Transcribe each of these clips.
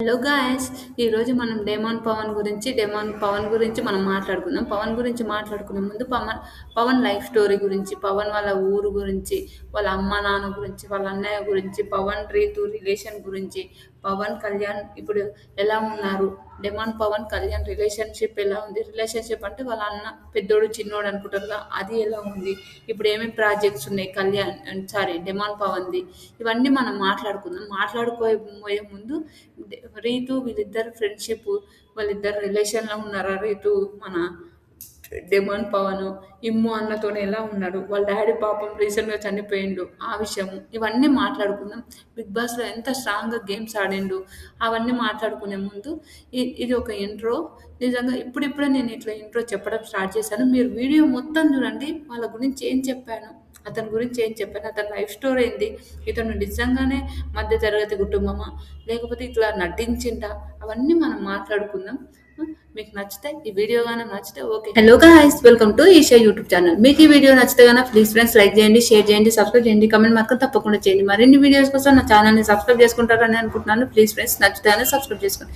Hello guys! ఈరోజు మనం demon Pawan గురించి మనం మాట్లాడుకుందాం. పవన్ గురించి మాట్లాడుకునే ముందు పవన్ లైఫ్ స్టోరీ గురించి, పవన్ వాళ్ళ ఊరు గురించి, వాళ్ళ అమ్మ నాన్న గురించి, వాళ్ళ అన్నయ్య గురించి, పవన్ రీతు రిలేషన్ గురించి, పవన్ కళ్యాణ్ ఇప్పుడు ఎలా ఉన్నారు, పవన్ కళ్యాణ్ రిలేషన్షిప్ ఎలా ఉంది, రిలేషన్షిప్ అంటే వాళ్ళ అన్న పెద్దోడు చిన్నోడు అనుకుంటారుగా అది ఎలా ఉంది, ఇప్పుడు ఏమేమి ప్రాజెక్ట్స్ ఉన్నాయి డెమాన్ పవన్ది, ఇవన్నీ మనం మాట్లాడుకుందాం. మాట్లాడుకోబోయే ముందు రీతు వీళ్ళిద్దరు ఫ్రెండ్షిప్, వాళ్ళిద్దరు రిలేషన్లో ఉన్నారా, రీతు మన డెమాన్ పవన్ ఇమ్ము అన్నతోనే ఎలా ఉన్నాడు, వాళ్ళ డాడీ పాపం రీసెంట్గా చనిపోయిండు, ఆ విషయం ఇవన్నీ మాట్లాడుకుందాం. బిగ్ బాస్లో ఎంత స్ట్రాంగ్గా గేమ్స్ ఆడిండు అవన్నీ మాట్లాడుకునే ముందు ఇది ఒక ఇంట్రో. నిజంగా ఇప్పుడిప్పుడే నేను ఇట్లా ఇంట్రో చెప్పడం స్టార్ట్ చేశాను. మీరు వీడియో మొత్తం చూడండి. వాళ్ళ గురించి ఏం చెప్పాను, అతని గురించి ఏం చెప్పాను, అతని లైఫ్ స్టోరీ ఏంది, ఇతను నిజంగానే మధ్య తరగతి కుటుంబమా లేకపోతే ఇట్లా నటించిండా, అవన్నీ మనం మాట్లాడుకుందాం. మీకు నచ్చితే ఈ వీడియో కానీ నచ్చితే okay. Hello guys, welcome to Isha YouTube channel. మీకు ఈ వీడియో నచ్చితే కానీ ప్లీజ్ ఫ్రెండ్స్ లైక్ చేయండి, షేర్ చేయండి, సబ్స్క్రైబ్ చేయండి, కమెంట్ మాత్రం తప్పకుండా చేయండి. మరిన్ని వీడియోస్ కోసం నా ఛానల్ని సబ్స్క్రైబ్ చేసుకుంటారని అనుకుంటున్నాను. ప్లీజ్ ఫ్రెండ్స్ నచ్చితే కానీ సబ్స్క్రైబ్ చేసుకోండి.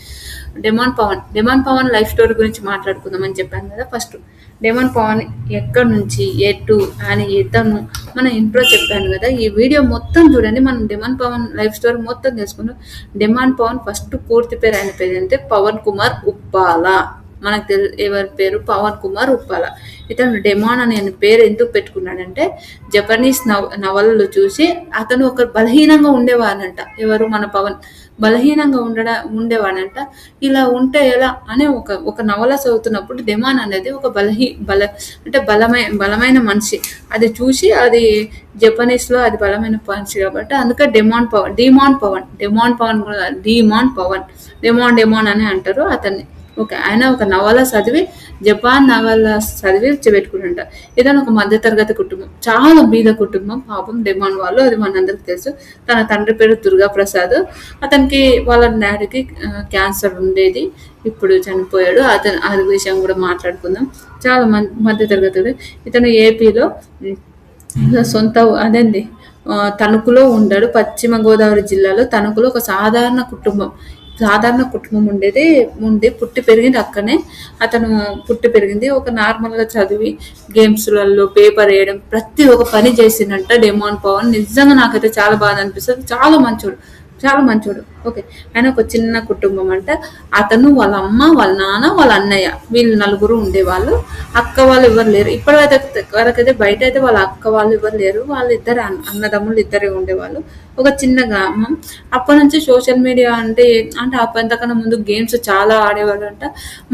డెమాన్ పవన్ లైఫ్ స్టోరీ గురించి మాట్లాడుకుందాం అని చెప్పాను కదా. ఫస్ట్ డెమాన్ పవన్ ఎక్కడి నుంచి ఎటు అని ఇతను మన ఇంట్రో చెప్పాను కదా. ఈ వీడియో మొత్తం చూడండి. మనం డెమాన్ పవన్ లైఫ్ స్టోరీ మొత్తం తెలుసుకుందాం. డెమాన్ పవన్ ఫస్ట్ పూర్తి పేరు, ఆయన పేరు అంటే పవన్ కుమార్ ఉప్పాల. మనకు ఎవరి పేరు పవన్ కుమార్ ఉప్పాల. ఇతను డెమాన్ అనే పేరు ఎందుకు పెట్టుకున్నాడంటే జపనీస్ నవలలు చూసి అతను ఒక బలహీనంగా ఉండేవాడంట. ఎవరు మన పవన్ బలహీనంగా ఉండేవాడంట. ఇలా ఉంటే ఎలా అని ఒక నవల చదువుతున్నప్పుడు డెమాన్ అనేది ఒక బలమైన మనిషి, అది చూసి అది జపనీస్లో అది బలమైన మనిషి కాబట్టి అందుకే డెమాన్ అని అంటారు అతన్ని. ఓకే, ఆయన ఒక నవల చదివి జపాన్ నవల చదివి పెట్టుకుంటుంట. ఇతను ఒక మధ్యతరగతి కుటుంబం, చాలా బీద కుటుంబం పాపం డెమాన్ వాళ్ళు, అది మనందరికి తెలుసు. తన తండ్రి పేరు దుర్గా ప్రసాద్. అతనికి వాళ్ళ డాడీకి క్యాన్సర్ ఉండేది, ఇప్పుడు చనిపోయాడు. అది విషయం కూడా మాట్లాడుకుందాం. చాలా మధ్యతరగతి. ఇతను ఏపీలో సొంత అదండి తణుకులో ఉంటాడు. పశ్చిమ గోదావరి జిల్లాలో తణుకులో ఒక సాధారణ కుటుంబం ఉండి పుట్టి పెరిగింది అక్కడనే. అతను పుట్టి పెరిగింది ఒక నార్మల్గా చదివి గేమ్స్లలో పేపర్ వేయడం ప్రతి ఒక్క పని చేసిందంట డెమాన్ పవన్. నిజంగా నాకైతే చాలా బాధ అనిపిస్తుంది. చాలా మంచోడు. ఓకే, ఆయన ఒక చిన్న కుటుంబం అంట. అతను వాళ్ళ అమ్మ, వాళ్ళ నాన్న, వాళ్ళ అన్నయ్య, వీళ్ళు నలుగురు ఉండేవాళ్ళు. అక్క వాళ్ళు ఎవరు లేరు. వరకైతే బయట అయితే వాళ్ళ అక్క వాళ్ళు ఎవరు లేరు. వాళ్ళిద్దరు అన్నదమ్ములు ఇద్దరే ఉండేవాళ్ళు. ఒక చిన్న గ్రామం. అప్పటి నుంచి సోషల్ మీడియా అంటే అంతకన్నా ముందు గేమ్స్ చాలా ఆడేవాడు అంట.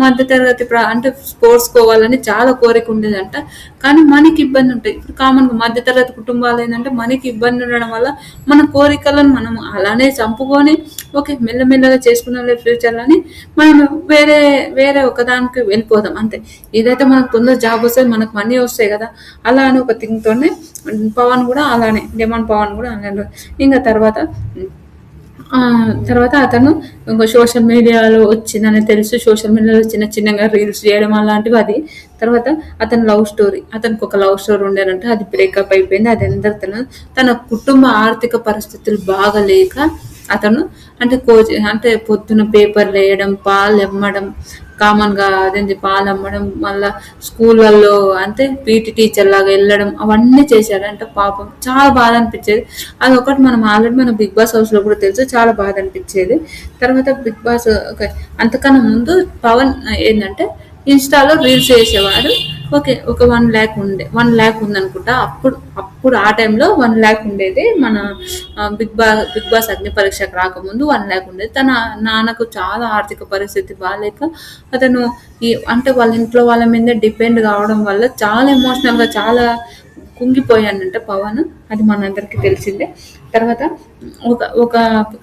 మధ్య తరగతి అంటే స్పోర్ట్స్ కోవాలని చాలా కోరిక ఉండేదంట. కానీ మనకి ఇబ్బంది ఉంటాయి. ఇప్పుడు కామన్గా మధ్య తరగతి కుటుంబాలు ఏంటంటే మనకి ఇబ్బంది ఉండడం వల్ల మన కోరికలను మనం అలానే చంపుకొని ఓకే మెల్లమెల్లగా చేసుకునే ఫ్యూచర్లో అని మనం వేరే ఒకదానికి వెళ్ళిపోదాం అంతే. ఏదైతే మనకు తొందర జాబ్ వస్తుంది, మనకు మనీ వస్తాయి కదా, అలా అని ఒక థింగ్తోనే డెమాన్ పవన్ కూడా అలానే. ఇంకా తర్వాత అతను ఇంకా సోషల్ మీడియాలో వచ్చిందని తెలుసు. సోషల్ మీడియాలో చిన్నగా రీల్స్ చేయడం అలాంటివి. అది తర్వాత అతనికి ఒక లవ్ స్టోరీ ఉండేనంట. అది బ్రేకప్ అయిపోయింది. అది అందరు తన కుటుంబ ఆర్థిక పరిస్థితులు బాగలేక అతను అంటే పొద్దున పేపర్లు వేయడం, పాలు అమ్మడం, కామన్గా అదేంటి పాలు అమ్మడం, మళ్ళీ స్కూళ్ళల్లో అంటే పీటీ టీచర్ లాగా వెళ్ళడం, అవన్నీ చేశాడంట. పాపం చాలా బాధ అనిపించేది. అదొకటి మనం ఆల్రెడీ మన బిగ్ బాస్ హౌస్లో కూడా తెలుసు, చాలా బాధ అనిపించేది. తర్వాత బిగ్ బాస్ అంతకన్నా ముందు పవన్ ఏంటంటే ఇన్స్టాలో రీల్స్ చేసేవాడు. ఓకే, ఒక 1 lakh ఉందనుకుంటా. అప్పుడు ఆ టైంలో 1 lakh ఉండేది. మన బిగ్ బాస్ అగ్ని పరీక్షకు రాకముందు 1 lakh ఉండేది. తన నాన్నకు చాలా ఆర్థిక పరిస్థితి బాగాలేక అతను వాళ్ళ ఇంట్లో వాళ్ళ మీద డిపెండ్ కావడం వల్ల చాలా ఎమోషనల్గా చాలా కుంగిపోయానంట పవన్. అది మనందరికీ తెలిసిందే. తర్వాత ఒక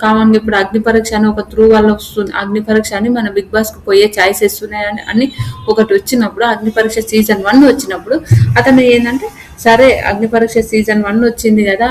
కామన్గా ఇప్పుడు అగ్ని పరీక్ష అని ఒక త్రూ వల్ల వస్తుంది. అగ్ని పరీక్ష అని మన బిగ్ బాస్కి పోయే ఛాయిసెస్ ఉన్నాయని అని ఒకటి వచ్చినప్పుడు, అగ్ని పరీక్ష సీజన్ 1 వచ్చినప్పుడు అతను ఏంటంటే సరే అగ్ని పరీక్ష సీజన్ 1 వచ్చింది కదా,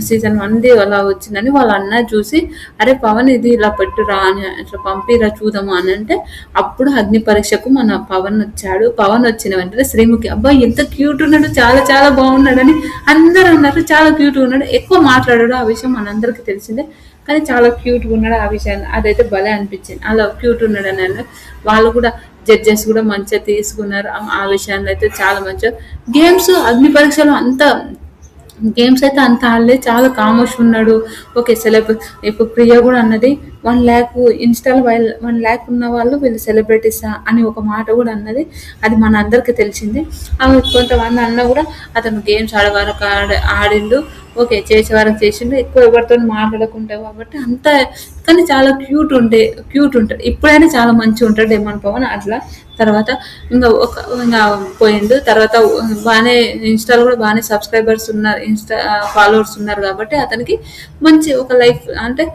సీజన్ 1ది అలా వచ్చిందని వాళ్ళ అన్న చూసి అరే పవన్ ఇది ఇలా పెట్టురా అని ఇట్లా పంపిరా చూద్దాము అని అంటే అప్పుడు అగ్ని పరీక్షకు మన పవన్ వచ్చాడు. పవన్ వచ్చిన వెంటనే శ్రీముఖి అబ్బాయి ఎంత క్యూట్ ఉన్నాడు, చాలా చాలా బాగున్నాడని అందరూ అన్నారు. చాలా క్యూట్ ఉన్నాడు, ఎక్కువ మాట్లాడాడు, ఆ విషయం మనందరికీ తెలిసిందే. కానీ చాలా క్యూట్గా ఉన్నాడు. ఆ విషయాన్ని అదైతే భలే అనిపించింది. అలా క్యూట్ ఉన్నాడు అని వాళ్ళు కూడా జడ్జెస్ కూడా మంచిగా తీసుకున్నారు. ఆ విషయాన్ని అయితే చాలా మంచిగా గేమ్స్ అగ్ని పరీక్షలు అంతా గేమ్స్ అయితే అంత ఆడలేదు. చాలా కామోష్ ఉన్నాడు. ఓకే ఇప్పుడు ప్రియ కూడా అన్నది 1,00,000 ఇన్స్టాలో 1,00,000 ఉన్న వాళ్ళు వీళ్ళు సెలబ్రిటీస్ అని ఒక మాట కూడా అన్నది. అది మన అందరికీ తెలిసింది. ఆమె కొంతమంది అన్న కూడా అతను గేమ్స్ ఆడేవారకు ఆడిండు, ఓకే చేసేవారికి చేసిండు, ఎక్కువ ఎవరితో మాట్లాడకుంటే కాబట్టి అంత. కానీ చాలా క్యూట్ ఉంటాడు. ఇప్పుడైనా చాలా మంచిగా ఉంటాడు డెమాన్ పవన్ అట్లా. తర్వాత ఇంకా పోయిండు. తర్వాత బాగానే ఇన్స్టాలో కూడా బాగానే సబ్స్క్రైబర్స్ ఉన్నారు, ఫాలోవర్స్ ఉన్నారు కాబట్టి అతనికి మంచి ఒక లైఫ్ అంటే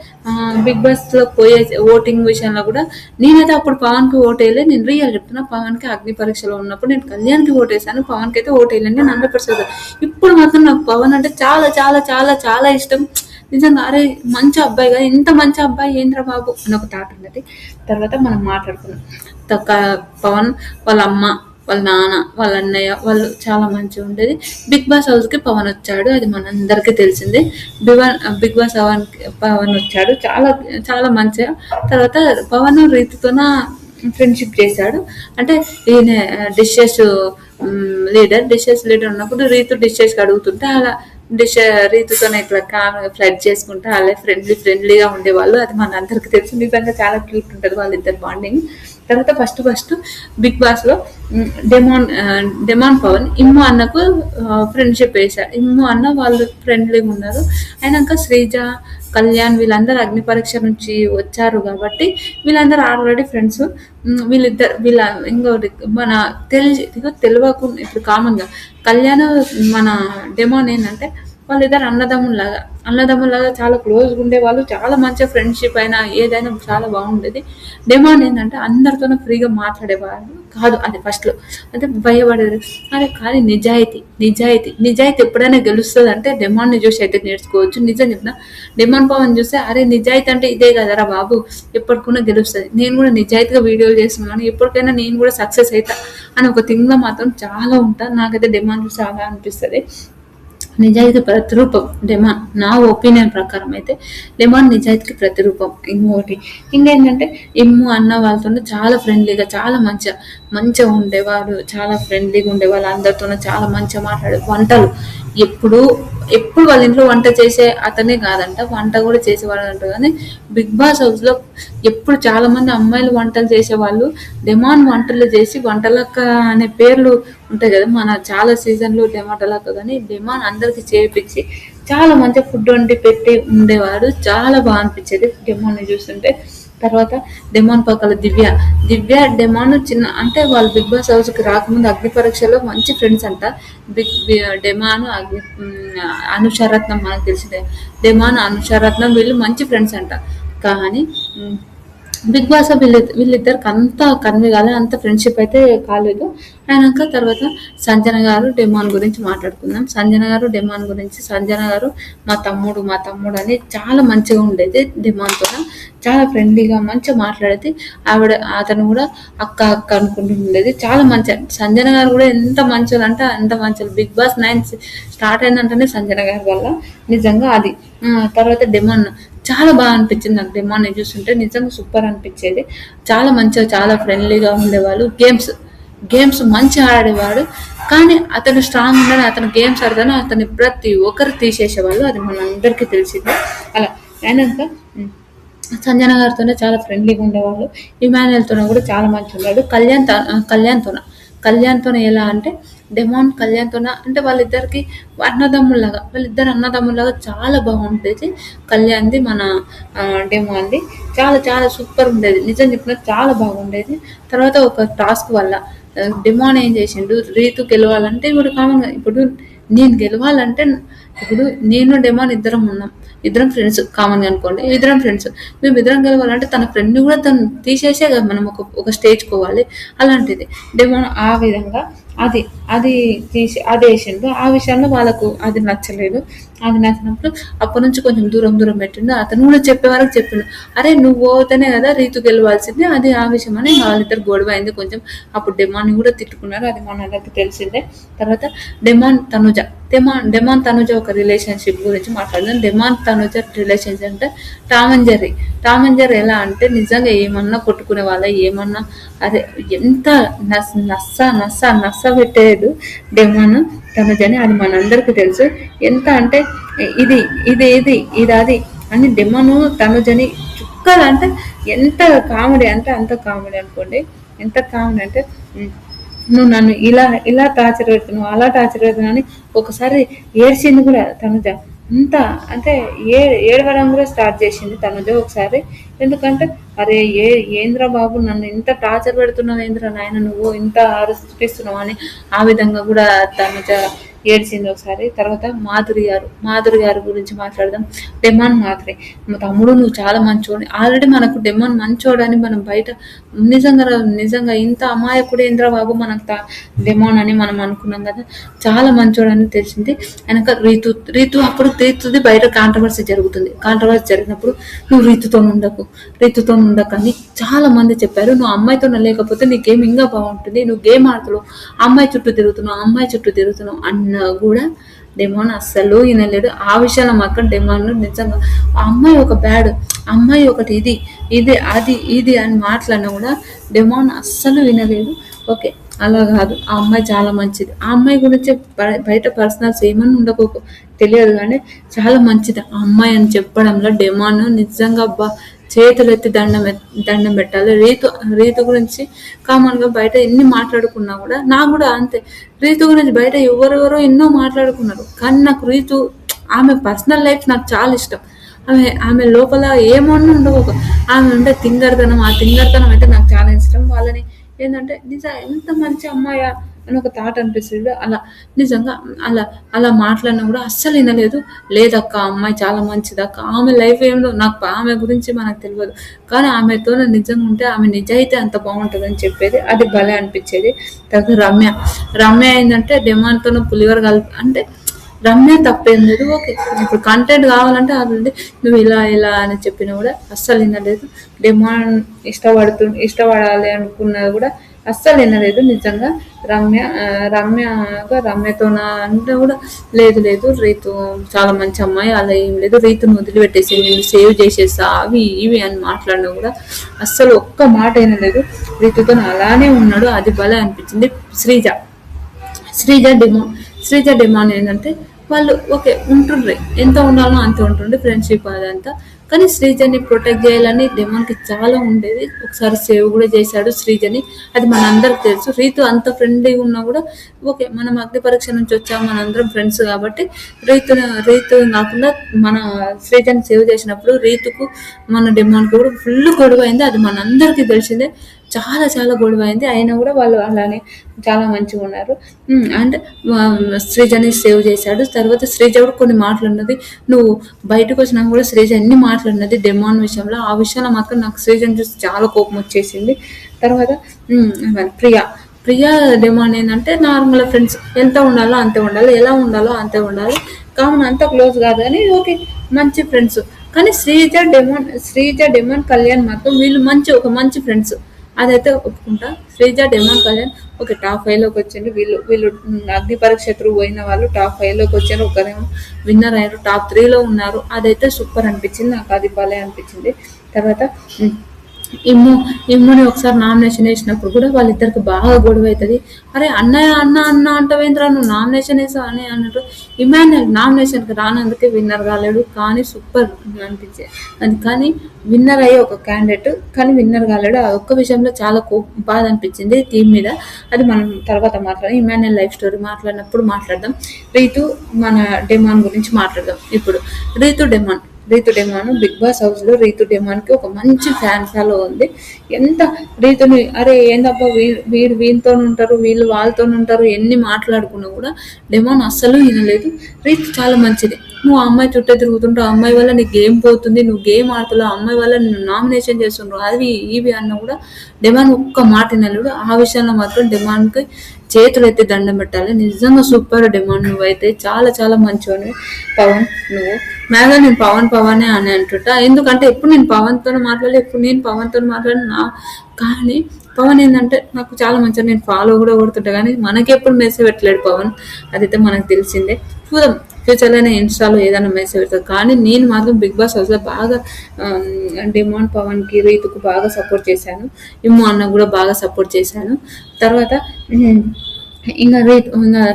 బిగ్ బాస్ లో పోయే ఓటింగ్ విషయంలో కూడా నేనైతే అప్పుడు పవన్ కి ఓట్ వేయలేదు. నేను రియల్ చెప్తున్నా, పవన్ కి అగ్ని పరీక్షలో ఉన్నప్పుడు నేను కళ్యాణ్కి ఓట్ వేసాను, పవన్ కి అయితే ఓట్ వేయలేదు. నేను 100%. ఇప్పుడు మాత్రం నాకు పవన్ అంటే చాలా చాలా చాలా చాలా ఇష్టం. నిజంగా అరే మంచి అబ్బాయి కదా, ఇంత మంచి అబ్బాయి ఏంద్ర బాబు అని ఒక థాట్ ఉన్నది. తర్వాత మనం మాట్లాడుకున్నాం. పవన్ వాళ్ళ అమ్మ, వాళ్ళ నాన్న, వాళ్ళ అన్నయ్య వాళ్ళు చాలా మంచిగా ఉండేది. బిగ్ బాస్ హౌస్కి పవన్ వచ్చాడు, అది మనందరికీ తెలిసిందే. బిగ్ బాస్ పవన్ వచ్చాడు, చాలా చాలా మంచిగా. తర్వాత పవన్ రీతితోన ఫ్రెండ్షిప్ చేశాడు. అంటే ఈయన డిషెస్ లీడర్ ఉన్నప్పుడు రీతు డిషెస్ అడుగుతుంటే అలా రీతుతో ఇట్లా ఫ్లడ్ చేసుకుంటే అలా ఫ్రెండ్లీగా ఉండేవాళ్ళు. అది మన అందరికి తెలిసి నిజంగా చాలా క్యూట్ ఉంటుంది వాళ్ళిద్దరు బాండింగ్. తర్వాత ఫస్ట్ బిగ్ బాస్ లో డెమాన్ పవన్ ఇమ్ము అన్నకు ఫ్రెండ్షిప్ వేశారు. ఇమ్ము అన్న వాళ్ళు ఫ్రెండ్లీగా ఉన్నారు. అయినాక శ్రీజ, కళ్యాణ్ వీళ్ళందరూ అగ్ని పరీక్ష నుంచి వచ్చారు కాబట్టి వీళ్ళందరూ ఆల్రెడీ ఫ్రెండ్స్. వీళ్ళ ఇంకోటి మన తెలియకుండా ఇప్పుడు కామన్గా కళ్యాణ్ మన డెమాన్ ఏంటంటే వాళ్ళిద్దరు అన్నదమ్ముల్లాగా చాలా క్లోజ్గా ఉండేవాళ్ళు. చాలా మంచిగా ఫ్రెండ్షిప్ అయినా ఏదైనా చాలా బాగుండేది. డెమాన్ ఏంటంటే అందరితోనూ ఫ్రీగా మాట్లాడేవాళ్ళు కాదు. అది ఫస్ట్లో అంటే భయపడేది. అదే కానీ నిజాయితీ ఎప్పుడైనా గెలుస్తుంది అంటే డెమాన్ని చూసి అయితే నేర్చుకోవచ్చు. నిజం చెప్పిన డెమాన్ పవన్ చూస్తే అరే నిజాయితీ అంటే ఇదే కదరా బాబు, ఎప్పటికైనా గెలుస్తుంది. నేను కూడా నిజాయితీగా వీడియోలు చేస్తున్నాను, ఎప్పటికైనా నేను కూడా సక్సెస్ అవుతా అని ఒక థింగ్లో మాత్రం చాలా ఉంటాను. నాకైతే డెమాన్ చూసి అలా అనిపిస్తుంది. నిజాయితీ ప్రతిరూపం డెమాన్. నా ఒపీనియన్ ప్రకారం అయితే డెమాన్ నిజాయితీకి ప్రతిరూపం. ఇంకేంటంటే ఇమ్ము అన్న వాళ్ళతో చాలా ఫ్రెండ్లీగా చాలా మంచిగా ఉండేవాడు, చాలా ఫ్రెండ్లీగా ఉండేవాళ్ళు. అందరితోనూ చాలా మంచిగా మాట్లాడే వంటలు ఎప్పుడు వాళ్ళ ఇంట్లో వంట చేసే అతనే కాదంట, వంట కూడా చేసేవాడు అంట. కానీ బిగ్ బాస్ హౌస్ లో ఎప్పుడు చాలా మంది అమ్మాయిలు వంటలు చేసేవాళ్ళు. డెమాన్ వంటలు చేసి వంటలక్క అనే పేర్లు ఉంటాయి కదా మన చాలా సీజన్లు వంటలక్క. కానీ డెమాన్ అందరికి చేపించి చాలా మంచిగా ఫుడ్ వండి పెట్టి ఉండేవాడు. చాలా బాగా అనిపించేది డెమాన్ చూస్తుంటే. తర్వాత డెమాన్ పక్కల దివ్య డెమాన్ చిన్న అంటే వాళ్ళు బిగ్ బాస్ హౌస్కి రాకముందు అగ్ని పరీక్షలో మంచి ఫ్రెండ్స్ అంట. డెమాన్ అనుషారత్నం మనకు తెలిసిందే. డెమాన్ అనుషారత్నం వీళ్ళు మంచి ఫ్రెండ్స్ అంట. కానీ బిగ్ బాస్ వీళ్ళిద్దరికి అంత కన్వే కాలేదు, అంత ఫ్రెండ్షిప్ అయితే కాలేదు. అయినాక తర్వాత సంజన గారు డెమాన్ గురించి మాట్లాడుకుందాం. సంజన గారు డెమాన్ గురించి. సంజన గారు మా తమ్ముడు అని చాలా మంచిగా ఉండేది డెమాన్తో, చాలా ఫ్రెండ్లీగా మంచిగా మాట్లాడేది. అతను కూడా అక్క అనుకుంటూ ఉండేది. చాలా మంచి సంజన గారు కూడా ఎంత మంచిగా అంటే అంత మంచిగా. బిగ్ బాస్ 9 స్టార్ట్ అయిందంటేనే సంజన గారి వల్ల నిజంగా అది. తర్వాత డెమాన్ చాలా బాగా అనిపించింది నాకు. డెమాన్ చూస్తుంటే నిజంగా సూపర్ అనిపించేది. చాలా మంచిగా చాలా ఫ్రెండ్లీగా ఉండేవాళ్ళు. గేమ్స్ మంచిగా ఆడేవాడు. కానీ అతను స్ట్రాంగ్ ఉన్నాడు, అతను గేమ్స్ ఆడతాను అతను ప్రతి ఒక్కరు తీసేసేవాళ్ళు. అది మన అందరికీ తెలిసింది. అలా అయినాక సంజన గారితోనే చాలా ఫ్రెండ్లీగా ఉండేవాళ్ళు. ఇమాన్యుయల్తో కూడా చాలా మంచిగా ఉన్నాడు. కళ్యాణ్తో ఎలా అంటే డెమాన్ కళ్యాణ్తో అంటే వాళ్ళిద్దరు అన్నదమ్ముల్లాగా చాలా బాగుండేది. కళ్యాణ్ది మన డెమాన్ది చాలా చాలా సూపర్ ఉండేది. నిజం చెప్పిన చాలా బాగుండేది. తర్వాత ఒక టాస్క్ వల్ల డెమాన్ ఏం చేసిండు, రీతు గెలవాలంటే ఇప్పుడు నేను గెలవాలంటే ఇప్పుడు నేను డెమాన్ ఇద్దరం ఫ్రెండ్స్ కామన్గా అనుకోండి. మేము ఇద్దరం గెలవాలంటే తన ఫ్రెండ్ని కూడా తను తీసేసే కదా మనం ఒక స్టేజ్కి పోవాలి. అలాంటిది డెమాన్ ఆ విధంగా అది వేసిండు. ఆ విషయంలో వాళ్ళకు అది నచ్చలేదు. అది నచ్చినప్పుడు అప్పటి నుంచి కొంచెం దూరం దూరం పెట్టిండు. అతను కూడా చెప్పే వరకు చెప్పిండు, అరే నువ్వు పోతేనే కదా రీతు గెలవాల్సింది, అది ఆ విషయం అని వాళ్ళిద్దరు గొడవ అయింది కొంచెం. అప్పుడు డెమాన్ని కూడా తిట్టుకున్నారు, అది మనందరికి తెలిసిందే. తర్వాత డెమాన్ తనుజ డెమాన్ తనుజ ఒక రిలేషన్షిప్ గురించి మాట్లాడదాం. డెమాన్ తనుజ రిలేషన్షిప్ అంటే టామ్ అండ్ జెర్రీ ఎలా అంటే నిజంగా ఏమన్నా కొట్టుకునే వాళ్ళ, ఏమన్నా అదే ఎంత నస్స పెట్టేది డెమాన్ తనుజని, అది మనందరికీ తెలుసు. ఎంత అంటే ఇది ఇది ఇది ఇది అది అని డెమాను తనుజని చుక్కలు అంటే ఎంత కామెడీ అంటే అంత కామెడీ అనుకోండి. ఎంత కామెడీ అంటే నువ్వు నన్ను ఇలా ఇలా టార్చర్ పెడుతున్నావు, అలా టార్చర్ పెడుతున్నావు అని ఒకసారి ఏడ్చింది కూడా తనుజ. అంత అంటే ఏడవడం కూడా స్టార్ట్ చేసింది తనుజ ఒకసారి. ఎందుకంటే అరే ఏంద్ర బాబు నన్ను ఇంత టార్చర్ పెడుతున్నావు, ఏంద్ర నాయన నువ్వు ఇంత ఆలోచిస్తున్నావు అని ఆ విధంగా కూడా తనుజ ఏడ్చింది ఒకసారి. తర్వాత మాధురి గారి గురించి మాట్లాడదాం. డెమాన్ మాధురి, మా తమ్ముడు నువ్వు చాలా మంచోడు. ఆల్రెడీ మనకు డెమాన్ మంచోడని మనం బయట నిజంగా ఇంత అమాయకుడు ఏంద్ర బాబు మనకు డెమాన్ అని మనం అనుకున్నాం కదా, చాలా మంచోడని తెలిసింది. వెనక రీతు అప్పుడు రీతుది బయట కాంట్రవర్సీ జరిగినప్పుడు నువ్వు రీతుతో ఉండకని చాలా మంది చెప్పారు. నువ్వు అమ్మాయితో లేకపోతే నీ గేమ్ ఇంకా బాగుంటుంది, నువ్వు గేమ్ ఆడుతున్నావు, అమ్మాయి చుట్టూ తిరుగుతున్నావు అన్నా కూడా డెమాన్ అస్సలు వినలేడు. ఆ విషయాల్లో మాత్రం డెమాన్ నిజంగా అమ్మాయి ఒక బ్యాడ్, అమ్మాయి ఒకటి ఇది అది అని మాట్లాడినా కూడా డెమాన్ అస్సలు వినలేదు. ఓకే అలా కాదు, ఆ అమ్మాయి చాలా మంచిది. ఆ అమ్మాయి గురించి బయట పర్సనల్స్ ఏమన్నా ఉండకపో తెలియదు కానీ చాలా మంచిది ఆ అమ్మాయి అని చెప్పడంలో డెమాన్ నిజంగా చేతులు ఎత్తి దండం పెట్టాలి. రీతు గురించి కామన్ గా బయట ఎన్ని మాట్లాడుకున్నా కూడా నాకు కూడా అంతే. రీతు గురించి బయట ఎవరెవరో ఎన్నో మాట్లాడుకున్నారు, కానీ నాకు రీతు ఆమె పర్సనల్ లైఫ్ నాకు చాలా ఇష్టం. ఆమె లోపల ఏమన్నా ఉండవు, ఆమె ఉండే తింగరతనం, ఆ తింగరతనం అయితే నాకు చాలా ఇష్టం. వాళ్ళని ఏంటంటే ఎంత మంచి అమ్మాయా అని ఒక థాట్ అనిపిస్తుంది. నిజంగా అలా మాట్లాడినా కూడా అస్సలు వినలేదు. లేదక్క అమ్మాయి చాలా మంచిదక్క, ఆమె లైఫ్ ఏమిటో నాకు ఆమె గురించి మనకు తెలియదు, కానీ ఆమెతో నిజంగా ఉంటే ఆమె నిజాయితీ అంత బాగుంటుంది అని చెప్పేది, అది భలే అనిపించేది. తర్వాత రమ్య ఏంటంటే డెమాన్తో పులివర్ అంటే రమ్య తప్పేం లేదు. ఓకే ఇప్పుడు కంటెంట్ కావాలంటే అది నువ్వు ఇలా అని చెప్పినా కూడా అస్సలు వినలేదు. డెమాన్ ఇష్టపడాలి అనుకున్నది కూడా అస్సలు వినలేదు. నిజంగా రమ్యతో అంటే కూడా లేదు రీతు చాలా మంచి అమ్మాయి, అలా ఏం లేదు, రీతును వదిలిపెట్టేసి నేను సేవ్ చేసేస్తా అవి ఇవి అని మాట్లాడినా కూడా అస్సలు ఒక్క మాట వినలేదు. రీతుతో అలానే ఉన్నాడు, అది భలే అనిపించింది. శ్రీజ డిమాండ్ ఏంటంటే వాళ్ళు ఓకే ఉంటుండ్రి, ఎంత ఉండాలో అంత ఉంటుండే ఫ్రెండ్షిప్ అదంతా, కానీ శ్రీజని ప్రొటెక్ట్ చేయాలని డెమాన్కి చాలా ఉండేది. ఒకసారి సేవ్ కూడా చేశాడు శ్రీజని, అది మనందరికి తెలుసు. రీతు అంత ఫ్రెండ్లీగా ఉన్నా కూడా ఓకే మనం అగ్ని పరీక్ష నుంచి వచ్చాము, మనందరం ఫ్రెండ్స్ కాబట్టి రీతు కాకుండా మన శ్రీజని సేవ్ చేసినప్పుడు రీతుకు మన డెమాన్కి కూడా ఫుల్ గొడవ అయింది, అది మనందరికీ తెలిసిందే. చాలా గొడవ అయింది, అయినా కూడా వాళ్ళు అలానే చాలా మంచిగా ఉన్నారు. అండ్ శ్రీజని సేవ్ చేశాడు. తర్వాత శ్రీజ కూడా కొన్ని మాట్లాడినది, నువ్వు బయటకు వచ్చినా కూడా శ్రీజ ఎన్ని మాట్లాడినది డెమాన్ విషయంలో, ఆ విషయంలో మాత్రం నాకు శ్రీజని చూసి చాలా కోపం వచ్చేసింది. తర్వాత ప్రియా డెమాన్ ఏంటంటే నార్మల్ ఫ్రెండ్స్, ఎంత ఉండాలో అంతే ఉండాలి, ఎలా ఉండాలో అంతే ఉండాలి, కామన్ అంత క్లోజ్ కాదు కానీ ఓకే మంచి ఫ్రెండ్స్. కానీ శ్రీజ డెమాన్ కళ్యాణ్ మాత్రం వీళ్ళు ఒక మంచి ఫ్రెండ్స్, అదైతే ఒప్పుకుంటా. శ్రీజ డెమాన్ కళ్యాణ్ ఒక టాప్ 5లోకి వచ్చింది. వీళ్ళు అగ్ని పరీక్ష త్రూ పోయిన వాళ్ళు టాప్ 5లోకి వచ్చారు, ఒకరేమో విన్నర్ అయ్యారు, టాప్ 3లో ఉన్నారు. అదైతే సూపర్ అనిపించింది, నాకు అది భలే అనిపించింది. తర్వాత ఇమ్ముని ఒకసారి నామినేషన్ వేసినప్పుడు కూడా వాళ్ళిద్దరికి బాగా గొడవ అవుతుంది. అరే అన్న అంటవేంద్రా నువ్వు నామినేషన్ వేసావు అని అన్నట్టు. ఇమాన్యుయల్ నామినేషన్కి రానందుకే విన్నర్ కాలేడు, కానీ సూపర్ అనిపించేది అది. కానీ విన్నర్ అయ్యే ఒక క్యాండిడేట్, కానీ విన్నర్ కాలేడు. ఆ ఒక్క విషయంలో చాలా బాధ అనిపించింది టీం మీద, అది మనం తర్వాత మాట్లాడదాం. ఇమాన్యుయల్ లైఫ్ స్టోరీ మాట్లాడినప్పుడు మాట్లాడదాం. రీతు మన డెమాన్ గురించి మాట్లాడదాం. ఇప్పుడు Rithu Rithu Demon Bigg Boss హౌస్లో రీతు డెమాన్కి ఒక మంచి ఫ్యాన్ ఫాలో ఉంది. ఎంత రీతుని అరే ఏందబ్బా వీడు వీళ్ళతో ఉంటారు, వీళ్ళు వాళ్ళతో ఉంటారు, ఎన్ని మాట్లాడుకున్నా కూడా డెమాన్ అస్సలు వినలేదు. రీతు చాలా మంచిది. నువ్వు ఆ అమ్మాయి చుట్టే తిరుగుతుంటావు, ఆ అమ్మాయి వల్ల నీ గేమ్ పోతుంది, నువ్వు గేమ్ ఆడుతున్నావు, ఆ అమ్మాయి వల్ల నువ్వు నామినేషన్ చేస్తుంటావు, అవి ఇవి అన్నా కూడా డెమాన్ ఒక్క మాట వినలేడు. ఆ విషయంలో మాత్రం డెమాన్కి చేతులు ఎత్తి దండం పెట్టాలి. నిజంగా సూపర్ డెమాన్, నువ్వైతే చాలా చాలా మంచివాడివి. పవన్ నువ్వు మేఘా నేను పవనే అని అంటుంటా. ఎందుకంటే ఎప్పుడు నేను పవన్తో మాట్లాడలేదు, ఎప్పుడు నేను పవన్తో మాట్లాడినా, కానీ పవన్ ఏంటంటే నాకు చాలా మంచిగా, నేను ఫాలో కూడా కొడుతుంటా, కానీ మనకి ఎప్పుడు మెసేజ్ పెట్టలేడు పవన్, అదైతే మనకు తెలిసిందే. చూద్దాం ఫ్యూచర్లోనే ఇన్స్టాలో ఏదైనా మెసేజ్ పెడతారు. కానీ నేను మాత్రం బిగ్ బాస్ హౌస్లో బాగా డెమాన్ పవన్కి రీతుకు బాగా సపోర్ట్ చేశాను, ఇమ్ము అన్న కూడా బాగా సపోర్ట్ చేశాను. తర్వాత ఇంకా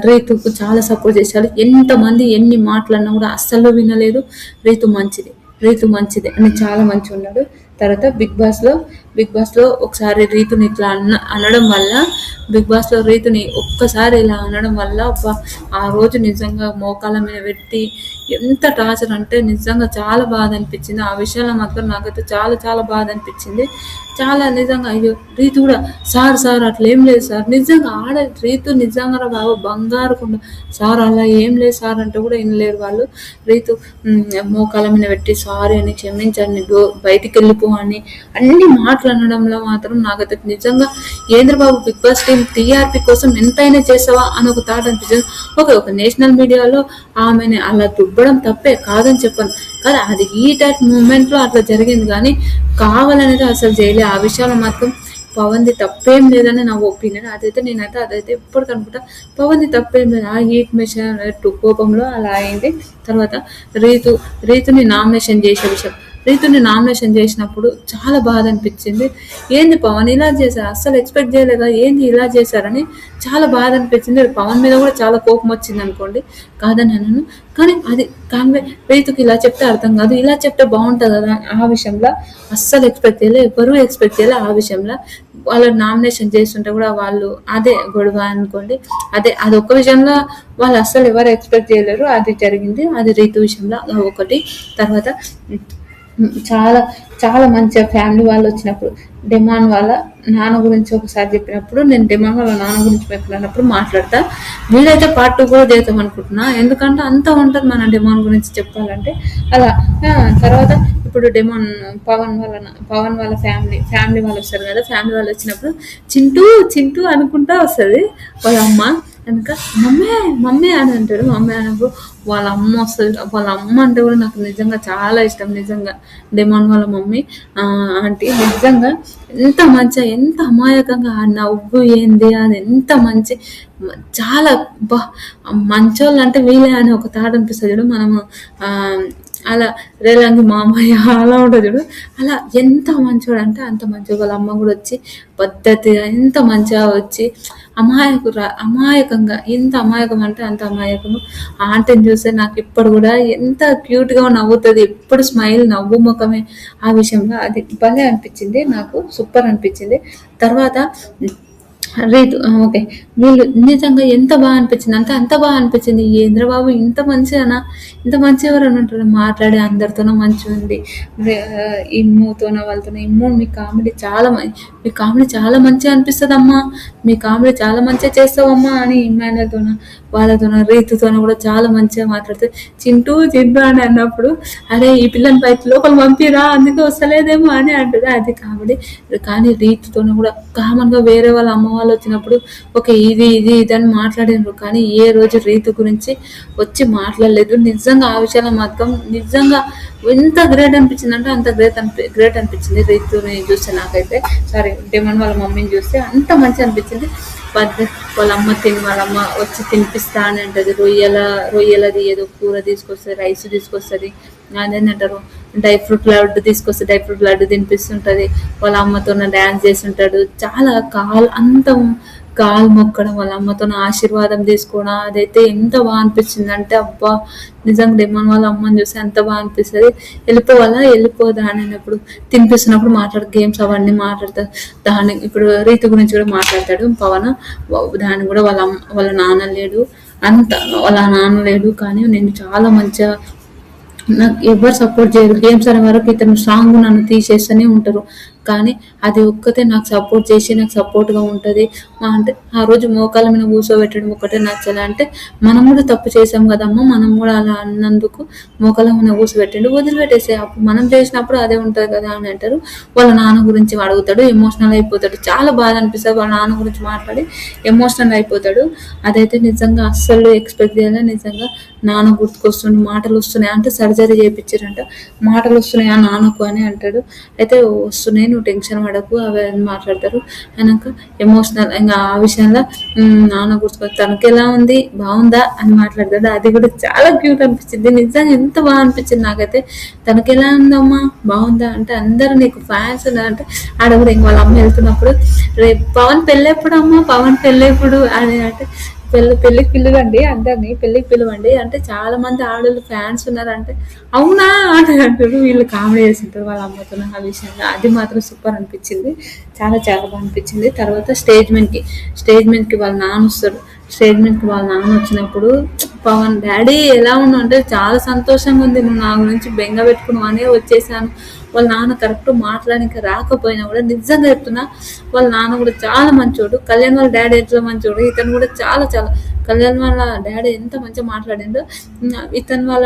రీతుకు చాలా సపోర్ట్ చేశాడు. ఎంతమంది ఎన్ని మాటలన్నా కూడా అస్సలు వినలేదు. రీతు మంచిది అని చాలా మంచిగా ఉన్నాడు. తర్వాత బిగ్ బాస్లో ఒకసారి రీతుని ఇట్లా అనడం వల్ల, బిగ్ బాస్లో రీతుని ఒక్కసారి ఇలా అనడం వల్ల ఆ రోజు నిజంగా మోకాళ్ళ మీద పెట్టి ఎంత టార్చర్ అంటే నిజంగా చాలా బాధ అనిపించింది. ఆ విషయంలో మాత్రం నాకైతే చాలా చాలా బాధ అనిపించింది. చాలా నిజంగా అయ్యో రీతు కూడా సార్ అట్లా ఏం లేదు సార్, నిజంగా రీతు నిజంగా బాబు బంగారు కొండ సార్, అలా ఏం లేదు సార్ అంటే కూడా వినలేరు వాళ్ళు. రీతు మోకాళ్ళ మీద పెట్టి సారీ అని, క్షమించండి, బయటికి వెళ్ళిపో అని అన్ని మాటలు అనడంలో మాత్రం నాకైతే నిజంగా ఏంద్రబాబు బిగ్ బాస్ టీం టీఆర్పీ కోసం ఎంతైనా చేసావా అని ఒక థాట్ అనిపించింది. ఒక నేషనల్ మీడియాలో ఆమెని అలా దుబ్బడం తప్పే కాదని చెప్పాను, కానీ అది ఈ టైప్ మూమెంట్లో అట్లా జరిగింది, కానీ కావాలనేది అసలు చేయలేదు. ఆ విషయాలు మాత్రం పవన్ది తప్పేం లేదని నా ఒపీనియన్. అదైతే ఎప్పుడు కనుకుంటా పవన్ది తప్పేం లేదు. ఆ హీట్ మెషిన్ కోపంలో అలా అయింది. తర్వాత రీతుని నామినేషన్ చేసే విషయం, రీతుని నామినేషన్ చేసినప్పుడు చాలా బాధ అనిపించింది. ఏంది పవన్ ఇలా చేశారు, అస్సలు ఎక్స్పెక్ట్ చేయలేదా, ఏంది ఇలా చేశారని చాలా బాధ అనిపించింది. పవన్ మీద కూడా చాలా కోపం వచ్చింది అనుకోండి, కాదని అన్నాను, కానీ అది రీతుకి ఇలా చెప్తే అర్థం కాదు, ఇలా చెప్తే బాగుంటుంది కదా. ఆ విషయంలో అస్సలు ఎక్స్పెక్ట్ చేయలేదు, ఎవరూ ఎక్స్పెక్ట్ చేయలేదు. ఆ విషయంలో వాళ్ళు నామినేషన్ చేస్తుంటే కూడా వాళ్ళు అదే గొడవ అనుకోండి, అదొక్క విషయంలో వాళ్ళు అస్సలు ఎవరు ఎక్స్పెక్ట్ చేయలేరు. అది జరిగింది, అది రీతు విషయంలో ఒకటి. తర్వాత చాలా చాలా మంచిగా ఫ్యామిలీ వాళ్ళు వచ్చినప్పుడు డెమాన్ వాళ్ళ నాన్న గురించి ఒకసారి చెప్పినప్పుడు, నేను డెమాన్ వాళ్ళ నాన్న గురించి మాట్లాడినప్పుడు మాట్లాడతా. వీలైతే పార్ట్ 2 కూడా చేద్దాం అనుకుంటున్నా, ఎందుకంటే అంత ఉంటుంది మన డెమాన్ గురించి చెప్పాలంటే అలా. తర్వాత ఇప్పుడు డెమాన్ పవన్ వాళ్ళ ఫ్యామిలీ వాళ్ళు వస్తారు కదా, ఫ్యామిలీ వాళ్ళు వచ్చినప్పుడు చింటూ అనుకుంటా వస్తుంది వాళ్ళ అమ్మ కనుక, మమ్మీ అని అంటాడు. మమ్మీ అన్నప్పుడు వాళ్ళ అమ్మ వస్తుంది. వాళ్ళ అమ్మ అంటే కూడా నాకు నిజంగా చాలా ఇష్టం. నిజంగా డెమాన్ వాళ్ళ మమ్మీ ఆంటీ నిజంగా ఎంత మంచిగా, ఎంత అమాయకంగా, ఆ నవ్వు ఏంది అది ఎంత మంచి, చాలా మంచోళ్ళు అంటే వీలే అని ఒక థాట్ అనిపిస్తుంది చూడు. మనము అలా రేలంగి మామయ్య అలా ఉంటుంది చూడు, అలా ఎంత మంచోడు అంటే అంత మంచిగా. వాళ్ళ అమ్మ కూడా వచ్చి పద్ధతిగా ఎంత మంచిగా వచ్చి అమాయకంగా, ఎంత అమాయకం అంటే అంత అమాయకము. ఆంటీని చూస్తే నాకు ఇప్పుడు కూడా ఎంత క్యూట్గా నవ్వుతుంది, ఎప్పుడు స్మైల్, నవ్వు ముఖమే. ఆ విషయంలో అది భలే అనిపించింది, నాకు సూపర్ అనిపించింది. తర్వాత రీతు ఓకే, వీళ్ళు నిజంగా ఎంత బాగా అనిపించింది అంటే అంత బాగా అనిపించింది. ఏంద్రబాబు ఇంత మంచిగానా, ఇంత మంచి ఎవరైనా ఉంటారు, మాట్లాడే అందరితోనూ మంచిగా ఉంది. ఇమ్ముతోనో వాళ్ళతోనో, ఇమ్ము మీ కామెడీ చాలా మంచిగా అనిపిస్తుంది అమ్మా, మీ కామెడీ చాలా మంచిగా చేస్తావమ్మా అని ఇమ్మాన్యుల్తోనో వాళ్ళతోనో రీతుతోనో కూడా చాలా మంచిగా మాట్లాడుతుంది. చింటూ అని అన్నప్పుడు అరే ఈ పిల్లని బయట లోపల పంపిరా, అందుకే వస్తలేదేమో అని అంటుంది, అది కామెడీ. కానీ రీతుతోనూ కూడా కామన్గా వేరే వాళ్ళ అమ్మ వాళ్ళు వచ్చినప్పుడు ఓకే ఇది అని మాట్లాడినారు, కానీ ఏ రోజు రీతు గురించి వచ్చి మాట్లాడలేదు. నిజంగా ఆ విషయంలో మాత్రం నిజంగా ఎంత గ్రేట్ అనిపించింది అంటే అంత గ్రేట్ అనిపించింది రీతుని చూస్తే. నాకైతే డెమాన్ వాళ్ళ మమ్మీని చూస్తే అంత మంచి అనిపించింది. వాళ్ళ అమ్మ వచ్చి తినిపిస్తా అని అంటది. రొయ్యలది ఏదో కూర తీసుకొస్తుంది, రైస్ తీసుకొస్తుంది, అదేంటంటారు డ్రై ఫ్రూట్ లడ్డు తినిపిస్తుంటది. వాళ్ళ అమ్మతో డ్యాన్స్ చేస్తుంటాడు. చాలా కాలు మొక్కడం, వాళ్ళ అమ్మతో ఆశీర్వాదం తీసుకోవడం, అదైతే ఎంత బాగా అనిపించింది అంటే అబ్బా నిజంగా డెమాన్ వాళ్ళ అమ్మని చూస్తే ఎంత బాగా అనిపిస్తుంది. వెళ్ళిపోదా అన్నప్పుడు తినిపిస్తున్నప్పుడు గేమ్స్ అవన్నీ మాట్లాడతారు. ఇప్పుడు రీతు గురించి కూడా మాట్లాడతాడు పవన్. దాన్ని కూడా వాళ్ళ నాన్న లేడు, కానీ నేను చాలా మంచిగా నాకు ఎవ్వరు సపోర్ట్ చేయరు. గేమ్స్ ఆడే వరకు ఇతను స్ట్రాంగ్ నన్ను తీసేస్తూనే ఉంటారు. కానీ అది ఒక్కతే నాకు సపోర్ట్ చేసి నాకు సపోర్ట్‌గా ఉంటది. అంటే ఆ రోజు మోకాళ్ళ మీద కూర్చోబెట్టడం ఒక్కటే నచ్చలే. అంటే మనం కూడా తప్పు చేసాం కదమ్మా! మనం కూడా అలా అన్నందుకు మోకాళ్ళ మీద కూర్చోబెట్టిండు. వదిలిపెట్టేసేయి. అప్పుడు మనం చేసినప్పుడు అదే ఉంటది కదా అని అంటారు. వాళ్ళ నాన్న గురించి అడుగుతాడు. ఎమోషనల్ అయిపోతాడు. చాలా బాధ అనిపిస్తది. వాళ్ళ నాన్న గురించి మాట్లాడి ఎమోషనల్ అయిపోతాడు. అదైతే నిజంగా అస్సలు ఎక్స్‌పెక్ట్ చేయలే. నిజంగా నాన్న గుర్తుకొస్తుండు. మాటలొస్తున్నాయి. అంటే సర్జరీ చేపిచ్చిర్రంట. మాటలొస్తున్నాయా నాన్నకు అని అంటాడు. అయితే వస్తున్నాయి నువ్వు టెన్షన్ పడకు అవి అని మాట్లాడతారు. అయినాక ఎమోషనల్ ఇంగ ఆ విషయంలో నాన్న గుర్తుకొచ్చి తనకెలా ఉంది? బావుందా? అని మాట్లాడతాడు. అది కూడా చాలా క్యూట్ అనిపించింది. నిజంగా ఎంత బాగా అనిపించింది నాకైతే. తనకెలా ఉందమ్మా? బావుందా? అంటే అందరూ నీకు ఫ్యాన్స్ ఉన్నారంటే ఆడ కూడా ఇంక వాళ్ళ అమ్మ వెళ్తున్నప్పుడు రేపు పవన్ పెళ్ళెప్పుడమ్మా? పవన్ పెళ్ళెప్పుడు? అని అంటే పెళ్ళికి పిలవండి అందరిని పెళ్ళికి పిలవండి అంటే చాలా మంది ఆడోళ్ళు ఫ్యాన్స్ ఉన్నారంటే అవునా అని అంటారు. వీళ్ళు కామెడీ చేస్తుంటారు వాళ్ళ అమ్మతో ఆ విషయంలో. అది మాత్రం సూపర్ అనిపించింది. చాలా చాలా బాగా అనిపించింది. తర్వాత స్టేజ్ మీదకి వాళ్ళ నాన్న వస్తాడు. స్టేజ్ మీదకి వాళ్ళ నాన్న వచ్చినప్పుడు పవన్ డాడీ ఎలా ఉన్నావు అంటే చాలా సంతోషంగా ఉంది. నువ్వు నా గురించి బెంగ పెట్టుకున్నావు అనే వచ్చేసాను. వాళ్ళ నాన్న కరెక్ట్ మాట్లాడడానికి రాకపోయినా కూడా నిజంగా చెప్తున్నా వాళ్ళ నాన్న కూడా చాలా మంచోడు. కళ్యాణ్ వాళ్ళ డాడీ ఎట్లా మంచోడు ఇతను కూడా చాలా చాలా కళ్యాణ్ వాళ్ళ డాడీ ఎంత మంచిగా మాట్లాడిండో ఇతను వాళ్ళ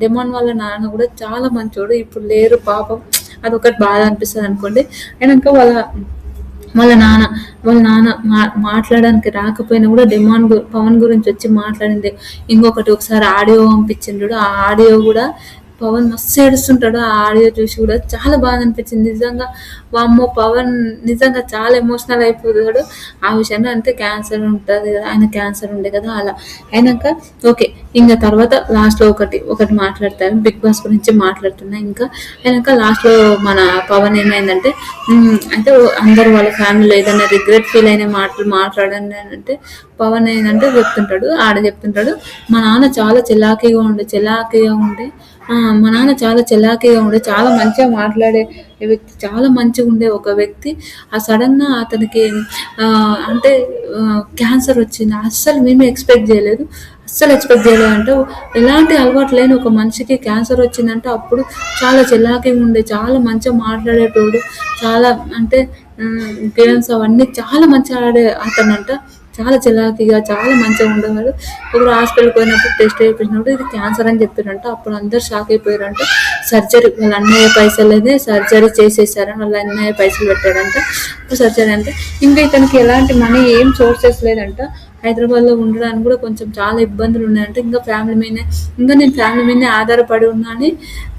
డెమాన్ వాళ్ళ నాన్న కూడా చాలా మంచోడు. ఇప్పుడు లేరు పాపం. అదొకటి బాధ అనిపిస్తుంది అనుకోండి. అయినాక వాళ్ళ నాన్న మాట్లాడడానికి రాకపోయినా కూడా పవన్ గురించి వచ్చి మాట్లాడింది. ఇంకొకటి ఒకసారి ఆడియో పంపించిండు. ఆ ఆడియో కూడా పవన్ మస్తు ఏడుస్తుంటాడు. ఆ ఆడియో చూసి కూడా చాలా బాధ అనిపించింది. నిజంగా వామ్మో పవన్ నిజంగా చాలా ఎమోషనల్ అయిపోతాడు ఆ విషయంలో. అంటే క్యాన్సర్ ఉంటుంది కదా ఆయన క్యాన్సర్ ఉండే కదా అలా. అయినాక ఓకే ఇంకా తర్వాత లాస్ట్లో ఒకటి మాట్లాడతారు. బిగ్ బాస్ గురించి మాట్లాడుతున్నా ఇంకా. అయినాక లాస్ట్లో మన పవన్ ఏమైందంటే అంటే అందరూ వాళ్ళ ఫ్యామిలీలో ఏదైనా రిగ్రెట్ ఫీల్ అయిన మాటలు మాట్లాడండి అని అంటే పవన్ ఏంటంటే చెప్తుంటాడు మా నాన్న చాలా చలాకీగా ఉండే మా నాన్న చాలా చలాకీగా ఉండే చాలా మంచిగా మాట్లాడే వ్యక్తి చాలా మంచిగా ఉండే ఒక వ్యక్తి సడన్గా అతనికి అంటే క్యాన్సర్ వచ్చింది. మేము ఎక్స్పెక్ట్ చేయలేదు అంటే ఎలాంటి అలవాటు లేని ఒక మనిషికి క్యాన్సర్ వచ్చిందంటే అప్పుడు చాలా చలాకీగా ఉండే చాలా మంచిగా మాట్లాడేటోడు. చాలా అంటే గేమ్స్ అవన్నీ చాలా మంచిగా ఆడే అతనంట. చాలా చలాకీగా చాలా మంచిగా ఉండేవాడు. ఒకరు హాస్పిటల్కి పోయినప్పుడు టెస్ట్ చేయించినప్పుడు ఇది క్యాన్సర్ అని చెప్పారంట. అప్పుడు అందరు షాక్ అయిపోయారంట. వాళ్ళ అన్నయ్య పైసలనే సర్జరీ చేసేసారని వాళ్ళ అన్నయ్య పైసలు పెట్టాడంట. ఇప్పుడు సర్జరీ అంటే ఇంకా ఇతనికి ఎలాంటి మనీ ఏం సోర్సెస్ లేదంట. హైదరాబాద్లో ఉండడానికి కూడా కొంచెం చాలా ఇబ్బందులు ఉన్నాయంటే ఇంకా నేను ఫ్యామిలీ మీదనే ఆధారపడి ఉన్నా అని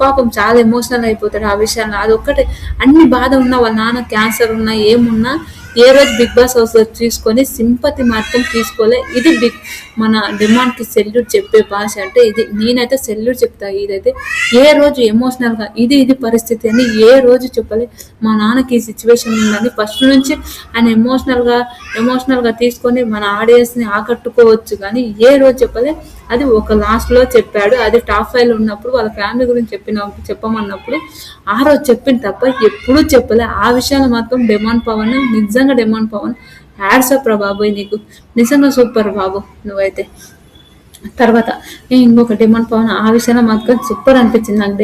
పాపం చాలా ఎమోషనల్ అయిపోతాడు ఆ విషయంలో. అదొక్కటే అన్ని బాధ ఉన్నా వాళ్ళ నాన్న క్యాన్సర్ ఉన్నా ఏమున్నా ఏ రోజు బిగ్ బాస్ హౌస్ తీసుకొని సింపతి మాత్రం తీసుకోలే. ఇది మన డిమాండ్కి సెల్యూట్ చెప్పే భాష అంటే ఇది. నేనైతే సెల్యూట్ చెప్తా. ఇదైతే ఏ రోజు ఎమోషనల్గా ఇది పరిస్థితి అని ఏ రోజు చెప్పలే. మా నాన్నకి ఈ సిచ్యువేషన్ ఉందని ఫస్ట్ నుంచి ఆయన ఎమోషనల్గా తీసుకొని మన ఆడియన్స్ని ఆకట్టుకోవచ్చు కానీ ఏ రోజు చెప్పలే. అది ఒక లాస్ట్లో చెప్పాడు. అది టాప్ 5లో ఉన్నప్పుడు వాళ్ళ ఫ్యామిలీ గురించి చెప్పమన్నప్పుడు ఆ రోజు చెప్పింది తప్ప ఎప్పుడూ చెప్పలే. ఆ విషయాలు మాత్రం నిజంగా డెమాన్ పవన్ హ్యాట్సాప్ రా బాబోయ్ నీకు. నిజంగా సూపర్ బాబు నువ్వైతే. తర్వాత ఇంకొక డెమాన్ పవన్ ఆ విషయంలో మాత్రం సూపర్ అనిపించింది నాకు.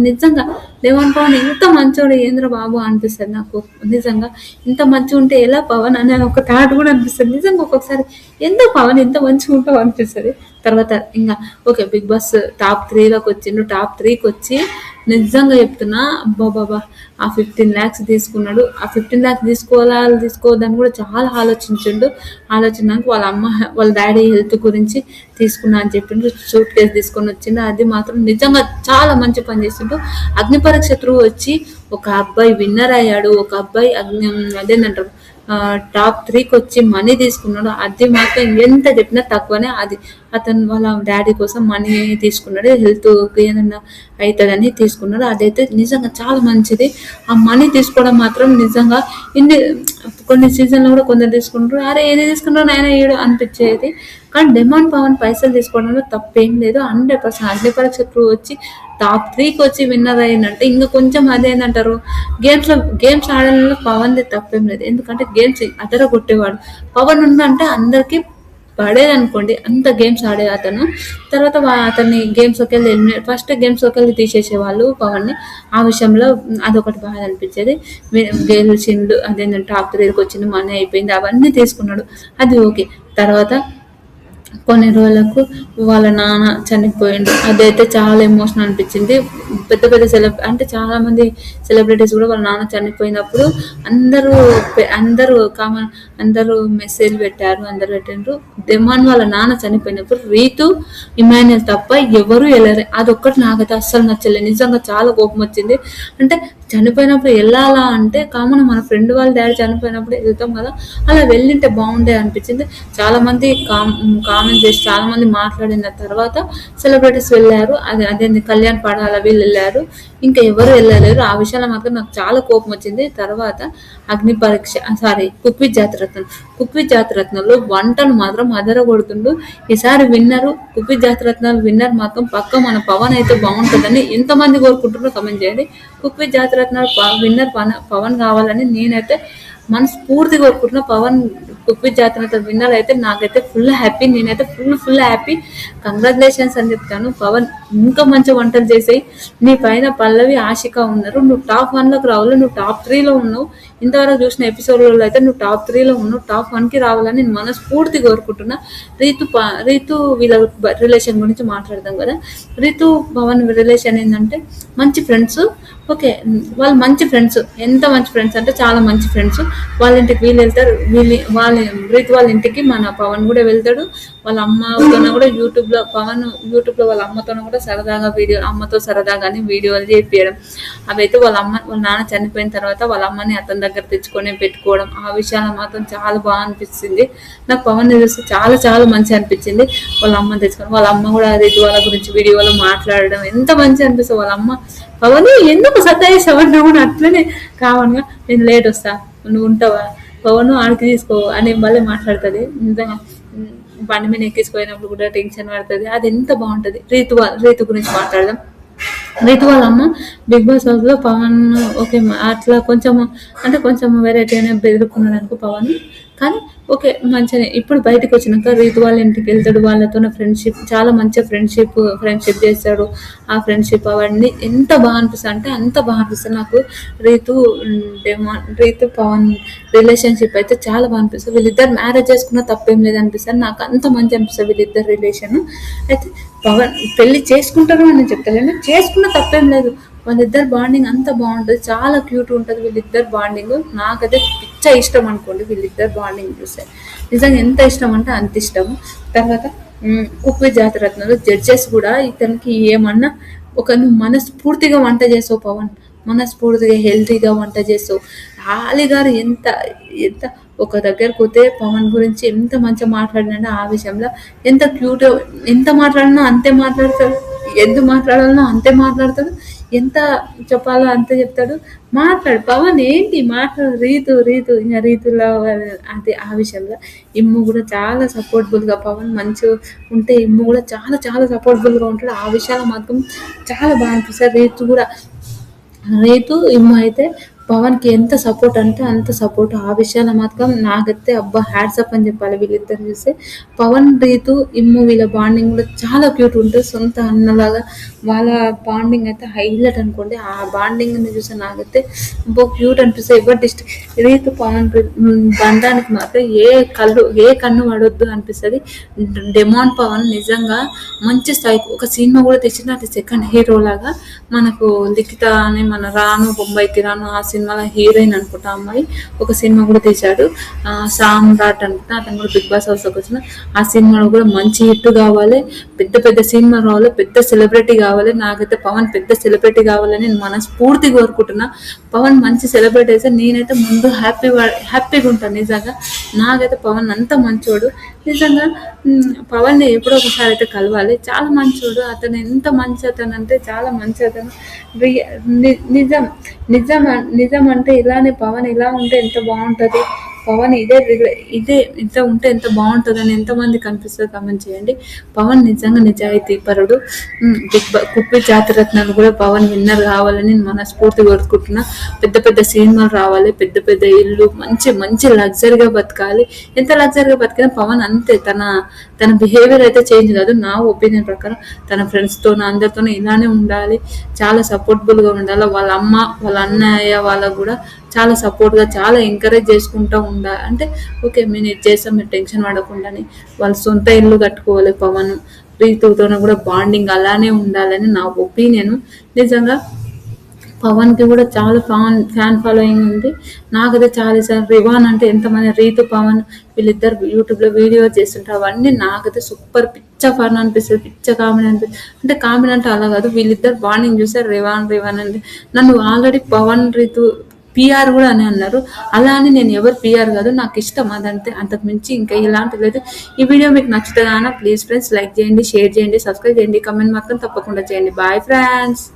నిజంగా డెమాన్ పవన్ ఇంత మంచోడు ఏంద్ర బాబు అనిపిస్తుంది నాకు. నిజంగా ఇంత మంచిగా ఉంటే ఎలా పవన్ అని ఒక థాట్ కూడా అనిపిస్తుంది. నిజంగా ఒక్కొక్కసారి ఎందుకు పవన్ ఇంత మంచిగా ఉంటావు అనిపిస్తుంది. తర్వాత ఇంకా ఓకే బిగ్ బాస్ టాప్ 3లోకి వచ్చిండు. టాప్ 3కి వచ్చి నిజంగా చెప్తున్నా బాబా ఆ 15 lakhs తీసుకున్నాడు. ఆ 15 lakhs తీసుకోవద్దని కూడా చాలా ఆలోచించడానికి వాళ్ళ డాడీ హెల్త్ గురించి తీసుకున్నా అని చెప్పిండు. సూట్ కేసు తీసుకొని వచ్చిండు. అది మాత్రం నిజంగా చాలా మంచి పని చేసిండు. అగ్ని పరీక్ష త్రూ వచ్చి ఒక అబ్బాయి విన్నర్ అయ్యాడు. ఒక అబ్బాయి అదేంటంటారు టాప్ 3కి వచ్చి మనీ తీసుకున్నాడు. అది మాత్రం ఎంత చెప్పినా తక్కువనే. అది అతను వాళ్ళ డాడీ కోసం మనీ తీసుకున్నాడు. హెల్త్కి ఏదన్నా అవుతుందని తీసుకున్నాడు. అదైతే నిజంగా చాలా మంచిది. ఆ మనీ తీసుకోవడం మాత్రం నిజంగా కొన్ని సీజన్లో కూడా కొందరు తీసుకుంటారు. అరే ఏది తీసుకున్నారో ఆయన ఏడు అనిపించేది. కానీ డెమాన్ పవన్ పైసలు తీసుకోవడంలో తప్పేం లేదు. 100% అగ్ని పరీక్ష త్రూ వచ్చి టాప్ 3కి వచ్చి విన్నర్ అయ్యిందంటే ఇంకా కొంచెం అదేంటంటారు గేమ్స్ ఆడడంలో పవన్ది తప్పేం లేదు. ఎందుకంటే గేమ్స్ అదర కొట్టేవాడు. పవన్ ఉందంటే అందరికీ పడేదనుకోండి, అంత గేమ్స్ ఆడే అతను. తర్వాత అతన్ని గేమ్స్‌లోకి వెళ్ళి ఫస్ట్ గేమ్స్‌లోకి వెళ్ళి తీసేసేవాళ్ళు పవన్‌ని. ఆ విషయంలో అదొకటి బాధ అనిపించేది. గెలిచిండు, అదేంటంటే టాప్ 3కి వచ్చిండు, మనీ అయిపోయింది, అవన్నీ తీసుకున్నాడు, అది ఓకే. తర్వాత కొన్ని రోజులకు వాళ్ళ నాన్న చనిపోయిండు. అదైతే చాలా ఎమోషనల్ అనిపించింది. పెద్ద పెద్ద అంటే చాలా మంది సెలబ్రిటీస్ కూడా వాళ్ళ నాన్న చనిపోయినప్పుడు అందరూ అందరూ అందరూ మెసేజ్ పెట్టారు, అందరు పెట్టిండ్రు. దెమాన్ వాళ్ళ నాన్న చనిపోయినప్పుడు రీతు, ఇమాన్యుల్ తప్ప ఎవరు వెళ్ళరు. అదొక్కటి నాకైతే అస్సలు నచ్చలేదు. నిజంగా చాలా కోపం వచ్చింది. అంటే చనిపోయినప్పుడు వెళ్ళాలా అంటే కామన్, మన ఫ్రెండ్ వాళ్ళ డాడీ చనిపోయినప్పుడు వెళ్తాం కదా, అలా వెళ్ళింటే బాగుండే అనిపించింది. చాలా మంది కామెంట్ చేసి చాలా మంది మాట్లాడిన తర్వాత సెలబ్రిటీస్ వెళ్ళారు. అదే కళ్యాణ్ పడాల వీళ్ళు వెళ్ళారు, ఇంకా ఎవరు వెళ్ళలేరు. ఆ విషయంలో మాత్రం నాకు చాలా కోపం వచ్చింది. తర్వాత అగ్ని పరీక్ష, కుక్ విత్ జాతిరత్నంలో వంటలు మాత్రం అదర కొడుతుండు. ఈసారి విన్నరు కుక్ విత్ జాతిరత్నాలు విన్నర్ మాత్రం పక్క మన పవన్ అయితే బాగుంటుందని ఎంతమంది కోరుకుంటున్నారో కమెంట్ చేయండి. Cook with Jathiratnalu winner Pawan కావాలని నేనైతే మనస్ఫూర్తిగా కోరుకుంటున్నా. Pawan cook with Jathiratnalu winner అయితే నాకైతే ఫుల్ హ్యాపీ. నేనైతే ఫుల్ హ్యాపీ. కంగ్రాచులేషన్స్ అని చెప్తాను. పవన్ ఇంకా మంచి వంటలు చేసాయి. నీ పైన పల్లవి, ఆశిక ఉన్నారు. నువ్వు టాప్ 1లోకి రావాలి. నువ్వు టాప్ 3లో ఉన్నావు. ఇంతవరకు చూసిన ఎపిసోడ్లలో అయితే నువ్వు టాప్ 3లో ఉన్నావు. టాప్ 1కి రావాలని నేను మనస్ఫూర్తి కోరుకుంటున్నా. రీతు వీళ్ళ రిలేషన్ గురించి మాట్లాడదాం కదా. రీతు పవన్ రిలేషన్ ఏంటంటే మంచి ఫ్రెండ్స్. ఓకే, వాళ్ళు మంచి ఫ్రెండ్స్. ఎంత మంచి ఫ్రెండ్స్ అంటే చాలా మంచి ఫ్రెండ్స్. వాళ్ళ ఇంటికి వీళ్ళు వెళ్తారు, రీతు వాళ్ళ ఇంటికి మన పవన్ కూడా వెళ్తాడు. వాళ్ళ అమ్మతో కూడా యూట్యూబ్లో వాళ్ళ అమ్మతో కూడా సరదాగా అమ్మతో సరదాగానే వీడియోలు చేపించడం, అవైతే వాళ్ళ నాన్న చనిపోయిన తర్వాత వాళ్ళ అమ్మని అతని దగ్గర తెచ్చుకొని పెట్టుకోవడం, ఆ విషయాలు మాత్రం చాలా బాగా అనిపిస్తుంది. నాకు పవన్ చూస్తే చాలా చాలా మంచి అనిపించింది. వాళ్ళ అమ్మని తెచ్చుకొని వాళ్ళ అమ్మ కూడా రీతు వాళ్ళ గురించి వీడియోలో మాట్లాడడం ఎంత మంచి అనిపిస్తుంది. వాళ్ళ అమ్మ పవన్ ఎందుకు సతాయిస్తావన్నా కూడా అట్లనే కామన్గా నేను లేట్ వస్తా, నువ్వు ఉంటావా, పవన్ ఆడికి తీసుకో అని మళ్ళీ మాట్లాడుతుంది. నిజంగా బండి మీద ఎక్కించుకోయినప్పుడు కూడా టెన్షన్ పడుతుంది. అది ఎంత బాగుంటుంది. రీతు గురించి మాట్లాడదాం. రీతు వాళ్ళ అమ్మ బిగ్ బాస్ హౌస్లో పవన్ ఓకే అట్లా కొంచెం వెరైటీగానే బెదిరుకున్నాడు అనుకో పవన్. కానీ ఓకే మంచిగానే. ఇప్పుడు బయటకు వచ్చినాక రీతు వాళ్ళ ఇంటికి వెళ్తాడు, వాళ్ళతో ఫ్రెండ్షిప్ చాలా మంచిగా ఫ్రెండ్షిప్ చేస్తాడు. ఆ ఫ్రెండ్షిప్ అవన్నీ ఎంత బాగా అనిపిస్తుంది అంటే అంత బాగా అనిపిస్తుంది నాకు. రీతు పవన్ రిలేషన్షిప్ అయితే చాలా బాగా అనిపిస్తుంది. వీళ్ళిద్దరు మ్యారేజ్ చేసుకున్న తప్పేం లేదు అనిపిస్తుంది నాకు. అంత మంచి అనిపిస్తుంది వీళ్ళిద్దరు రిలేషన్. అయితే పవన్ పెళ్లి చేసుకుంటారు అని చెప్తాను, చేసుకున్న తప్పేం లేదు. వాళ్ళిద్దరు బాండింగ్ అంత బాగుంటుంది, చాలా క్యూట్ ఉంటుంది వీళ్ళిద్దరు బాండింగ్. నాకైతే పిచ్చ ఇష్టం అనుకోండి వీళ్ళిద్దరు బాండింగ్ చూస్తే. నిజంగా ఎంత ఇష్టం అంటే అంత ఇష్టము. తర్వాత కుక్ విత్ జాతిరత్నాలు జడ్జెస్ కూడా ఇతనికి ఏమన్నా నువ్వు మనస్ఫూర్తిగా వంట చేసావు పవన్, మనస్ఫూర్తిగా హెల్తీగా వంట చేసావు. ఆలి గారు ఎంత ఎంత ఒక దగ్గరకు పోతే పవన్ గురించి ఎంత మంచిగా మాట్లాడినా ఆ విషయంలో ఎంత క్యూట్, ఎంత మాట్లాడినా అంతే మాట్లాడతాడు, ఎంత మాట్లాడాలనో అంతే మాట్లాడతాడు, ఎంత చెప్పాలో అంతే చెప్తాడు. పవన్ ఏంటి మాట్లాడు. రీతు ఇంకా రీతులో అదే ఆ విషయంలో ఇమ్ము కూడా చాలా సపోర్టబుల్గా, పవన్ మంచిగా ఉంటే ఇమ్ము కూడా చాలా చాలా సపోర్టబుల్గా ఉంటాడు. ఆ విషయాలు మాత్రం చాలా బాగా అనిపిస్తుంది. రీతు ఇమ్ము అయితే పవన్కి ఎంత సపోర్ట్ అంటే అంత సపోర్ట్. ఆ విషయాలు మాత్రం నాకైతే అబ్బా హ్యాట్సప్ అని చెప్పాలి వీళ్ళిద్దరు చూస్తే. పవన్ రీతు ఇమ్ము వీళ్ళ బాండింగ్ కూడా చాలా క్యూట్ ఉంటుంది. సొంత అన్నలాగా వాళ్ళ బాండింగ్ అయితే హైలైట్ అనుకోండి. ఆ బాండింగ్ని చూస్తే నాకైతే క్యూట్ అనిపిస్తుంది. రీతు పవన్ బంధానికి మాత్రం ఏ కన్ను పడొద్దు అనిపిస్తుంది. డెమాన్ పవన్ నిజంగా మంచి స్థాయికి ఒక సినిమా కూడా తెచ్చిన, అది సెకండ్ హీరో లాగా. మనకు లిఖిత అని మన బొంబాయికి రాను ఆ సినిమాలో హీరోయిన్ అనుకుంటా అమ్మాయి, ఒక సినిమా కూడా తీశాడు సామ్రాట్ అనుకుంటా. అతను కూడా బిగ్ బాస్ హౌస్లోకి వచ్చిన ఆ సినిమాలో కూడా మంచి హిట్ కావాలి, పెద్ద సినిమా రావాలి, పెద్ద సెలబ్రిటీ కావాలి. నాకైతే పవన్ పెద్ద సెలబ్రిటీ కావాలని నేను మనస్ఫూర్తిగా కోరుకుంటున్నా. పవన్ మంచి సెలబ్రిటీ అయితే నేనైతే ముందు హ్యాపీగా ఉంటాను. నిజంగా నాకైతే పవన్ అంత మంచోడు. నిజంగా పవన్ని ఎప్పుడో ఒకసారి అయితే కలవాలి. చాలా మంచోడు అతను. ఎంత మంచి అతను అంటే చాలా మంచి అతను. నిజం అంటే ఇలానే పవన్ ఇలా ఉంటే ఎంత బాగుంటుంది. పవన్ ఇదే ఇంత ఉంటే ఎంత బాగుంటుందని ఎంతమంది కనిపిస్తుంది కమెంట్ చేయండి. పవన్ నిజంగా నిజాయితీ పరుడు. కుప్పి జాతిరత్నాలు కూడా పవన్ విన్నర్ కావాలని నేను మనస్ఫూర్తి కోరుకుంటున్నా. పెద్ద పెద్ద సినిమాలు రావాలి, పెద్ద పెద్ద ఇల్లు, మంచి మంచి లగ్జరీగా బతకాలి. ఎంత లగ్జరీగా బతికినా పవన్ అంతే. తన బిహేవియర్ అయితే చేంజ్ కాదు. నా ఒపీనియన్ ప్రకారం తన ఫ్రెండ్స్తో అందరితో ఇలానే ఉండాలి. చాలా సపోర్టబుల్గా ఉండాలి. వాళ్ళ అమ్మ, వాళ్ళ అన్నయ్య వాళ్ళకు కూడా చాలా సపోర్ట్గా, చాలా ఎంకరేజ్ చేసుకుంటూ ఉండాలి. అంటే ఓకే మేము ఇది చేస్తాం, మీరు టెన్షన్ పడకుండాని. వాళ్ళ సొంత ఇల్లు కట్టుకోవాలి. పవన్ రీతుతో కూడా బాండింగ్ అలానే ఉండాలని నా ఒపీనియన్. నిజంగా పవన్కి కూడా చాలా ఫ్యాన్ ఫాలోయింగ్ ఉంది. నాకైతే చాలా ఇష్టం. రివాన్ అంటే ఎంతమంది, రీతు పవన్ వీళ్ళిద్దరు యూట్యూబ్లో వీడియో చేస్తుంటారు. అవన్నీ నాకైతే సూపర్ పిచ్చ ఫన్ అనిపిస్తుంది, పిచ్చ కామెడీ అనిపిస్తుంది. అంటే కామెడీ అంటే అలా కాదు, వీళ్ళిద్దరు బాండింగ్ చూసారు. రివాన్ అంటే నన్ను ఆల్రెడీ పవన్ రీతు పిఆర్ కూడా అని అన్నారు. అలా అని నేను ఎవరు పిఆర్ కాదు, నాకు ఇష్టం అదంతే, అంతకు మించి ఇంకా ఇలాంటి లేదు. ఈ వీడియో మీకు నచ్చుతుందా? ప్లీజ్ ఫ్రెండ్స్ లైక్ చేయండి, షేర్ చేయండి, సబ్స్క్రైబ్ చేయండి, కమెంట్ మాత్రం తప్పకుండా చేయండి. Bye friends.